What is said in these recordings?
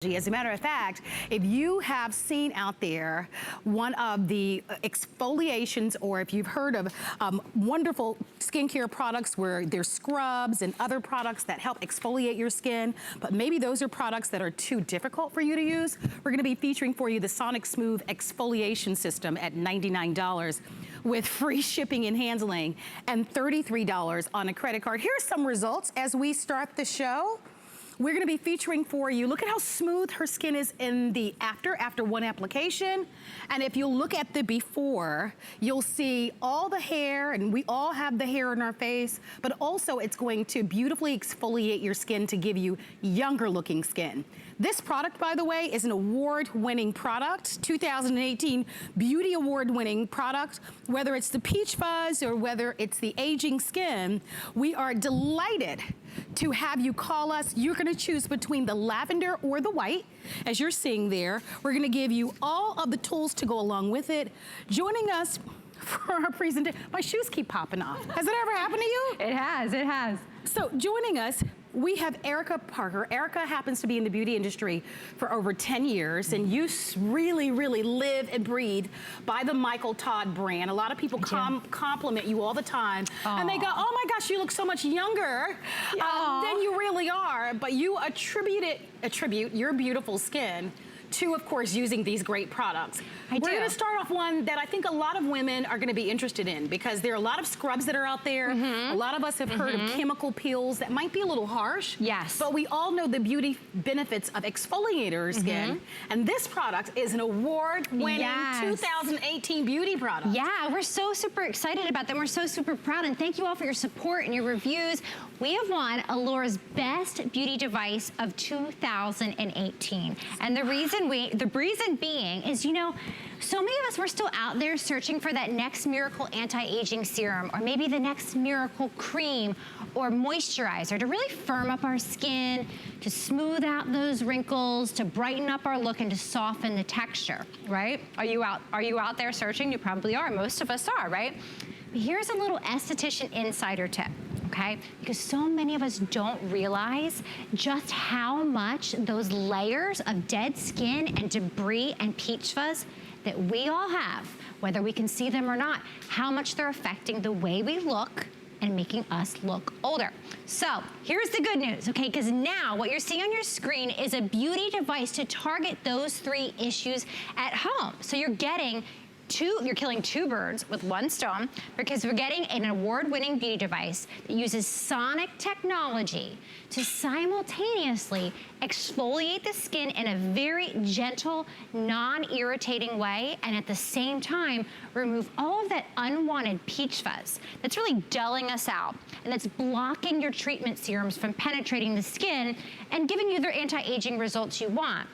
As a matter of fact, if you have seen out there one of the exfoliations, or if you've heard of wonderful skincare products where there's scrubs and other products that help exfoliate your skin, but maybe those are products that are too difficult for you to use, we're gonna be featuring for you the Sonicsmooth Exfoliation System at $99 with free shipping and handling and $33 on a credit card. Here's some results as we start the show. We're gonna be featuring for you, look at how smooth her skin is in the after one application. And if you look at the before, you'll see all the hair, and we all have the hair in our face, but also it's going to beautifully exfoliate your skin to give you younger looking skin. This product, by the way, is an award-winning product, 2018 Beauty Award-winning product. Whether it's the Peach Fuzz or whether it's the aging skin, we are delighted to have you call us. You're gonna choose between the lavender or the white, as you're seeing there. We're gonna give you all of the tools to go along with it. Joining us for our presentation, my shoes keep popping off. Has it ever happened to you? It has, it has. So joining us, we have Erica Parker. Erica happens to be in the beauty industry for over 10 years, and you really, really live and breathe by the Michael Todd brand. A lot of people compliment you all the time, and they go, oh my gosh, you look so much younger than you really are, but you attribute your beautiful skin to, of course, using these great products. We're gonna start off one that I think a lot of women are gonna be interested in, because there are a lot of scrubs that are out there. A lot of us have heard of chemical peels that might be a little harsh. Yes. But we all know the beauty benefits of exfoliating our skin. And this product is an award-winning 2018 beauty product. Yeah, we're so super excited about them. We're so super proud, and thank you all for your support and your reviews. We have won Allure's Best Beauty Device of 2018. And the reason being is, you know, so many of us, we're still out there searching for that next miracle anti-aging serum, or maybe the next miracle cream or moisturizer to really firm up our skin, to smooth out those wrinkles, to brighten up our look, and to soften the texture, right? Are you out there searching? You probably are. Most of us are, right? But here's a little esthetician insider tip. Okay? Because so many of us don't realize just how much those layers of dead skin and debris and peach fuzz that we all have, whether we can see them or not, how much they're affecting the way we look and making us look older. So here's the good news, okay? Because now what you're seeing on your screen is a beauty device to target those 3 issues at home. So you're killing 2 birds with 1 stone, because we're getting an award-winning beauty device that uses sonic technology to simultaneously exfoliate the skin in a very gentle, non-irritating way, and at the same time remove all of that unwanted peach fuzz that's really dulling us out, and that's blocking your treatment serums from penetrating the skin and giving you the anti-aging results you want.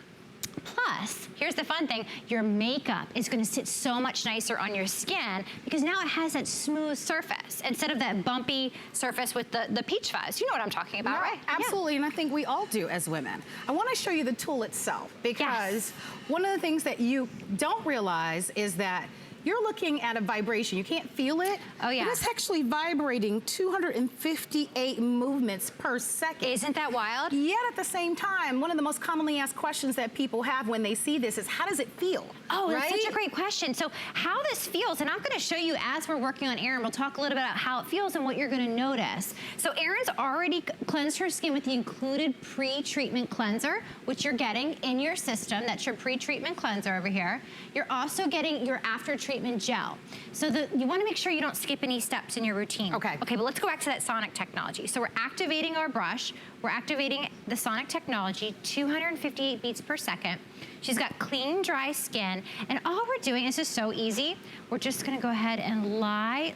Plus, here's the fun thing, your makeup is gonna sit so much nicer on your skin, because now it has that smooth surface instead of that bumpy surface with the peach fuzz. You know what I'm talking about, right? Absolutely, and I think we all do as women. I wanna show you the tool itself, because one of the things that you don't realize is that you're looking at a vibration. You can't feel it. Oh yeah. But it's actually vibrating 258 movements per second. Isn't that wild? Yet at the same time, one of the most commonly asked questions that people have when they see this is, how does it feel? Oh, right? That's such a great question. So how this feels, and I'm gonna show you as we're working on Erin, we'll talk a little bit about how it feels and what you're gonna notice. So Erin's already cleansed her skin with the included pre-treatment cleanser, which you're getting in your system. That's your pre-treatment cleanser over here. You're also getting your after-treatment gel. So you wanna make sure you don't skip any steps in your routine. Okay, but let's go back to that sonic technology. So we're activating our brush, we're activating the sonic technology, 258 beats per second. She's got clean, dry skin, and all we're doing is just so easy. We're just gonna go ahead and lie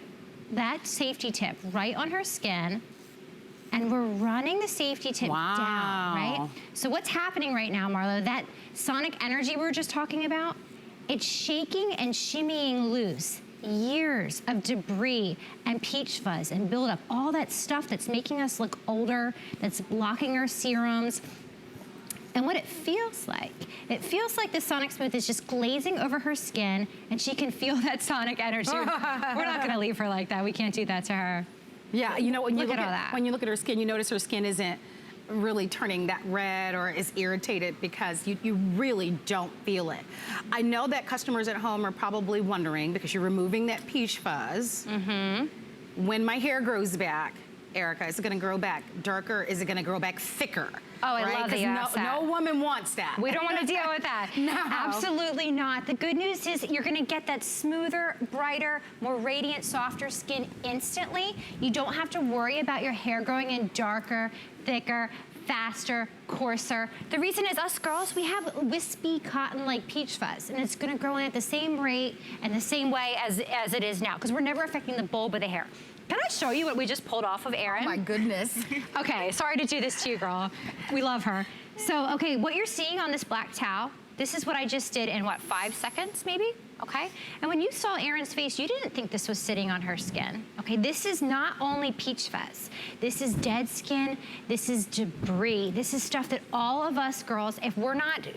that safety tip right on her skin, and we're running the safety tip down, right? So what's happening right now, Marlo, that sonic energy we were just talking about, it's shaking and shimmying loose years of debris and peach fuzz and buildup, all that stuff that's making us look older, that's blocking our serums. And what it feels like the Sonicsmooth is just glazing over her skin, and she can feel that sonic energy. We're not gonna leave her like that. We can't do that to her. Yeah, you know, when you look at at her skin, you notice her skin isn't really turning that red or is irritated because you really don't feel it. I know that customers at home are probably wondering, because you're removing that peach fuzz, when my hair grows back, Erica, is it gonna grow back darker? Is it gonna grow back thicker? Oh, I right? love that you asked that. No woman wants that. We don't want to deal with that. No. Absolutely not. The good news is you're going to get that smoother, brighter, more radiant, softer skin instantly. You don't have to worry about your hair growing in darker, thicker, faster, coarser. The reason is us girls, we have wispy cotton like peach fuzz, and it's gonna grow in at the same rate and the same way as it is now, because we're never affecting the bulb of the hair. Can I show you what we just pulled off of Erin? Oh my goodness. Okay, sorry to do this to you, girl. We love her. So, okay, what you're seeing on this black towel, this is what I just did in, what, 5 seconds maybe? Okay, and when you saw Erin's face, you didn't think this was sitting on her skin. Okay, this is not only peach fuzz. This is dead skin, this is debris. This is stuff that all of us girls, if we're not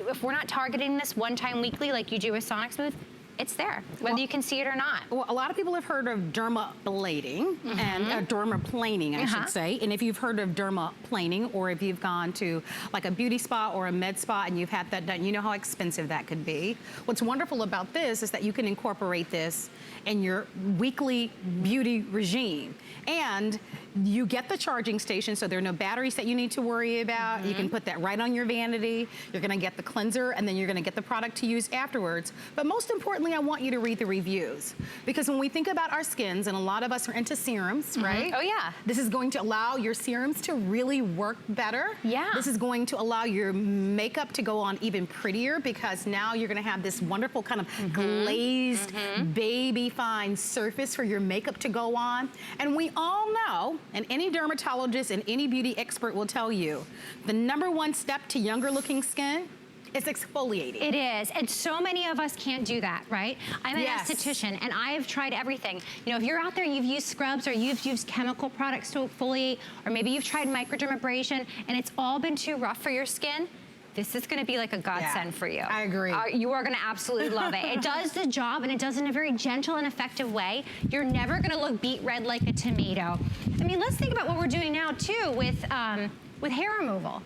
targeting this one time weekly like you do with Sonicsmooth, it's there, whether you can see it or not. Well, a lot of people have heard of dermaplaning and dermaplaning, I should say. And if you've heard of dermaplaning, or if you've gone to like a beauty spa or a med spa and you've had that done, you know how expensive that could be. What's wonderful about this is that you can incorporate this in your weekly beauty regime. And you get the charging station, so there are no batteries that you need to worry about. You can put that right on your vanity. You're gonna get the cleanser, and then you're gonna get the product to use afterwards. But most importantly, I want you to read the reviews. Because when we think about our skins, and a lot of us are into serums, right? Oh yeah. This is going to allow your serums to really work better. Yeah. This is going to allow your makeup to go on even prettier, because now you're gonna have this wonderful kind of glazed, baby fine surface for your makeup to go on. And we all know, and any dermatologist and any beauty expert will tell you, the #1 step to younger looking skin is exfoliating. It is, and so many of us can't do that, right? I'm an Yes. esthetician, and I have tried everything. You know, if you're out there and you've used scrubs, or you've used chemical products to exfoliate, or maybe you've tried microdermabrasion, and it's all been too rough for your skin, this is gonna be like a godsend for you. I agree. You are gonna absolutely love it. It does the job, and it does it in a very gentle and effective way. You're never gonna look beet red like a tomato. I mean, let's think about what we're doing now too with hair removal.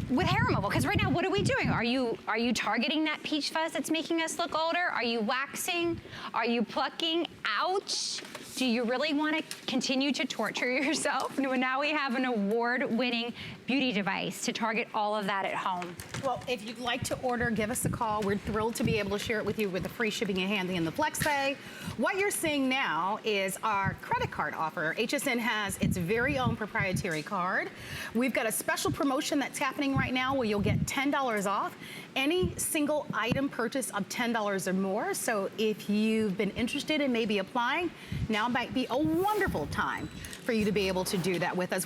Because right now, what are we doing? Are you targeting that peach fuzz that's making us look older? Are you waxing? Are you plucking? Ouch. Do you really want to continue to torture yourself? Now we have an award-winning beauty device to target all of that at home. Well, if you'd like to order, give us a call. We're thrilled to be able to share it with you with the free shipping and handling and the flex pay. What you're seeing now is our credit card offer. HSN has its very own proprietary card. We've got a special promotion that's happening right now where you'll get $10 off any single item purchase of $10 or more. So if you've been interested in maybe applying, now might be a wonderful time for you to be able to do that with us.